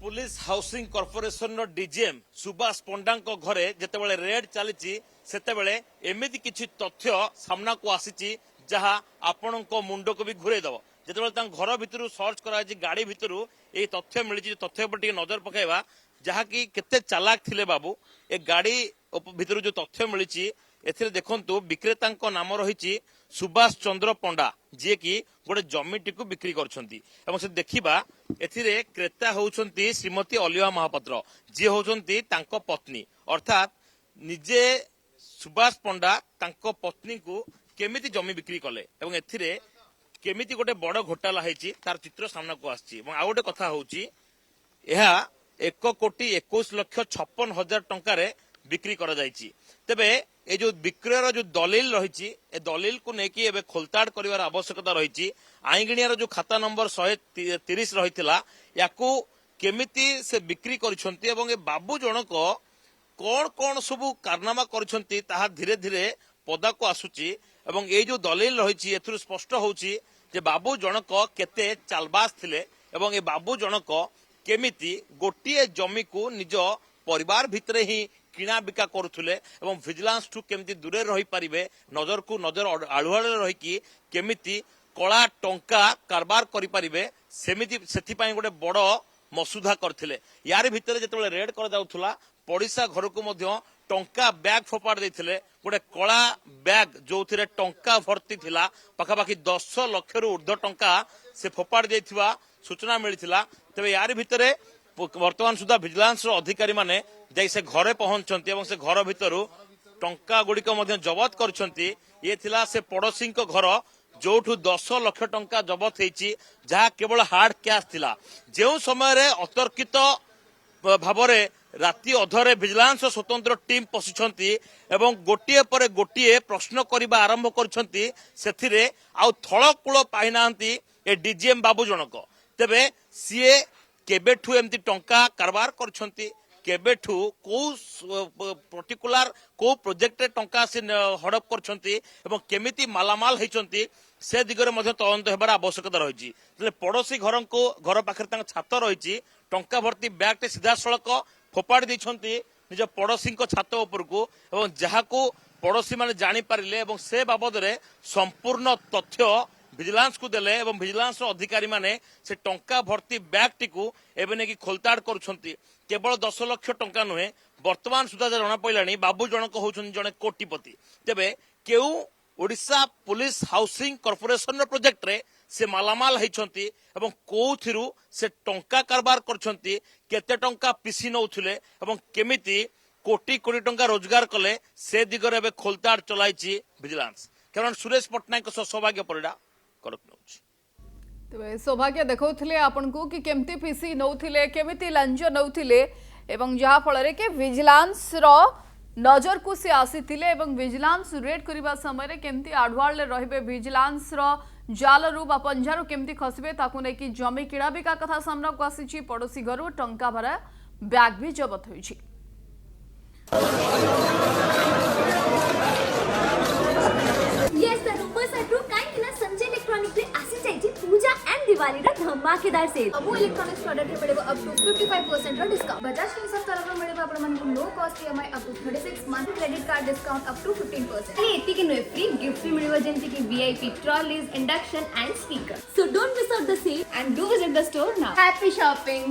Police housing corporation DGM Subhash Panda घरे जितेबाला red चली एमती किसी तथ्य सामना को आसी जहाँ आपण मुंड को भी घूरे दब जिते घर भितर सर्च कर गाड़ी भितर ये तथ्य मिली तथ्य पर नजर पकड़ा जहाँकि केते चालाक थिले बाबू ए गाड़ी भितर जो तथ्य मिली एथिरे देखंतु विक्रेता नाम रही सुभाष चंद्र पंडा जी की गोटे जमीटी को बिक्री करछंती एवं से देखिबा एथिरे क्रेता होउछंती श्रीमती अलिया महापात्र जी होउछंती तांको पत्नी अर्थात निजे सुभाष पंडा तांको पत्नी को केमिति जमी बिक्री कले एवं एथिरे केमिति गोटे बड़ घोटाला हेची तार चित्र सामना को आछि एवं आ गोटे कथा होउची एहा 1,21,56,000 टंकार बिक्री करा जायछि तेबे ए जो विक्रयर जो दलिल रही ए दलिल को लेकिन एवं खोलताड़ कर आवश्यकता रही आईगिणियार जो खाता नंबर 130 रही या केमिति से बिक्री करिसंती एवं ए बाबू जनक कौन कौन सबू कारनामा करिसंती ताहा धीरे धीरे पदा को आसुची एवं ए जो दलिल रही एथुरु स्पष्ट होउची जे बाबू जनक केते चालबाज थिले एवं ए बाबू जनक केमिति गोटिए जमी को निज परिवार भितरे ही किणा बिका करुले एवं विजिलेंस ठू केमिति दूरे रही पारिबे नजर को नजर आलुआले रही केमिति कला टंका कारबार करि पारिबे सेमिति सेथिपाई गोटे बड़ मसुधा करथिले यार भितरे जेतेबेले रेड कर जाउथुला पड़िसा घर को मध्य टंका बैग फोपाड़ देथिले गोटे कला बैग जो थिरे टंका भर्ती थिला पाखापाखि 10 लाख रु ऊर्ध्व टंका से फोपाड़ देथिबा सूचना मिलिथिला तबे यार भितरे वर्तमान सुधा विजिलेंस अधिकारी माने जाई से घरे पहुंचंती एवं से घर भितरु टंका गुड़िक जबत करछंती ये थिला से पड़ोसी घर जोठू 10 लाख टंका जबत हेची जहा केवल हार्ड कैश थिला जेउ समय रे अतर्कित भावरे राति अधरे विजिलेंस स्वतंत्र टीम पशिछंती एवं गोटिए पर गोटिए प्रश्न करबा आरंभ करछंती सेथिरे आउ थळकूळ पाइनांती ए डीजीएम बाबू जनक तेबे सीए केबेठू एमती टंका कारबार करछंती केबेठू को पर्टिकुलर को प्रोजेक्ट टंका से हड़प करछंती एवं केमिति मालामाल हेचंती से दिगरे मध्य तदंत हेबार आवश्यकता रही पड़ोसी घर को घर पाखे छात रही टंका भर्ती बैग सीधा सड़क फोपाड़ी देछंती निज पड़ोसी छात उपरको एवं जहाको पड़ोसी माने जानी पारिले एवं से बाबद रे संपूर्ण तथ्य विजिलेंस को देले एवं विजिलेंस अधिकारी माने से टंका भर्ती बैग टी को एवं कि खोलताड़ करुछंती केवल 10 लाख टंका नुहे वर्तमान सुधा जना पड़ानी बाबू जनक होउछन जने कोटिपति तेबे केउ Odisha police housing corporation project रे से मालामाल हेछंती एवं कोथिरु से टंका कारबार करछंती केते टंका पिसी नउथिले एवं केमिति कोटी कोटी टंका रोजगार कले से दिगरे एबे खोलताड़ चलाइची विजिलेंस कारण सुरेश पटनायक सौभाग्य परिडा करक नउची तेबे सौभाग्य देखौथिले आपन को कि केमती पिसी नउथिले केमिति लंज नउथिले एवं जहा फଳରେ के विजिलेंस रो नजर को से आसीथिले एवं विजिलेंस रेड करिबा समय केमती आढवाले रहिबे विजिलेंस रो जालरू बा पंजारू केमती खसबे ताकू नै कि जमी किड़ा बिका कथा सामना को आसीची पड़ोसी घरु टंका भरा बैग भी जबत होईची Yes, the rumors are true. Kind ना संजय इलेक्ट्रॉनिक रे आसी जाइची पूजा एंड दिवाली रा धमाकेदार सेल अब इलेक्ट्रॉनिक्स प्रोडक्ट रे मिलेबो अप टू 55% रा डिस्काउंट बजाज फिंसर्व तरफ रो मिलेबो आपण मानकु low cost EMI up to 36 month credit card discount up to 15% ये एती के नो फ्री गिफ्ट भी मिलेबो जेंति की VIP trolleys induction and speaker so don't miss out the sale and do visit the store now happy shopping